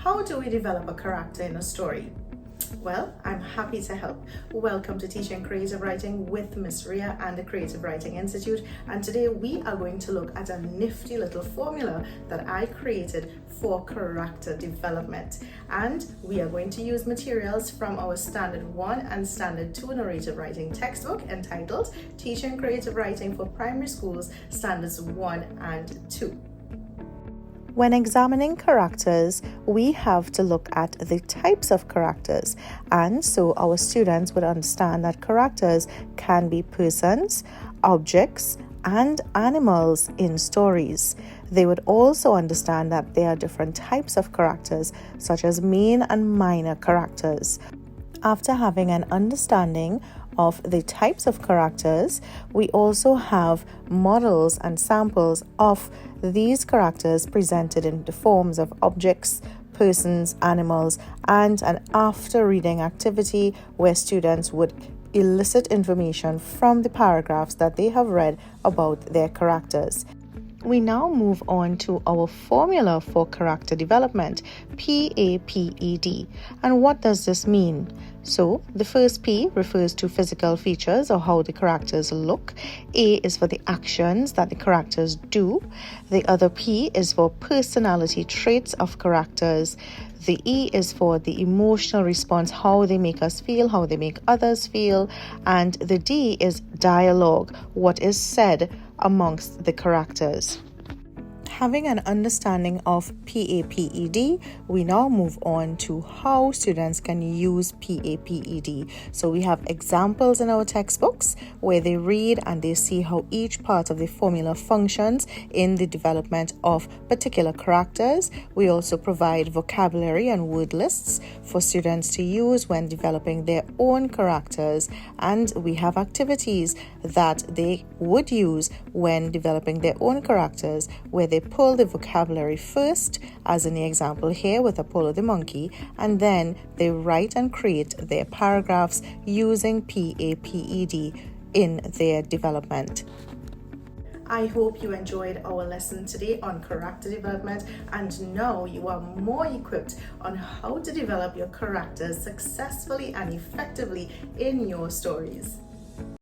How do we develop a character in a story? Well, I'm happy to help. Welcome to Teaching Creative Writing with Miss Ria and the Creative Writing Institute. And today we are going to look at a nifty little formula that I created for character development. And we are going to use materials from our Standard 1 and Standard 2 narrative writing textbook entitled Teaching Creative Writing for Primary Schools Standards 1 and 2. When examining characters, we have to look at the types of characters, and so our students would understand that characters can be persons, objects, and animals in stories. They would also understand that there are different types of characters, such as main and minor characters. After having an understanding of the types of characters, we also have models and samples of these characters presented in the forms of objects, persons, animals, and an after reading activity where students would elicit information from the paragraphs that they have read about their characters. We now move on to our formula for character development, PAPED. And what does this mean? So, the first P refers to physical features or how the characters look. A is for the actions that the characters do. The other P is for personality traits of characters. The E is for the emotional response, how they make us feel, how they make others feel. And the D is dialogue, what is said amongst the characters. Having an understanding of PAPED, we now move on to how students can use PAPED. So we have examples in our textbooks where they read and they see how each part of the formula functions in the development of particular characters. We also provide vocabulary and word lists for students to use when developing their own characters, and we have activities that they would use when developing their own characters where they pull the vocabulary first, as in the example here with Apollo the monkey, and then they write and create their paragraphs using PAPED in their development. I hope you enjoyed our lesson today on character development, and now you are more equipped on how to develop your characters successfully and effectively in your stories.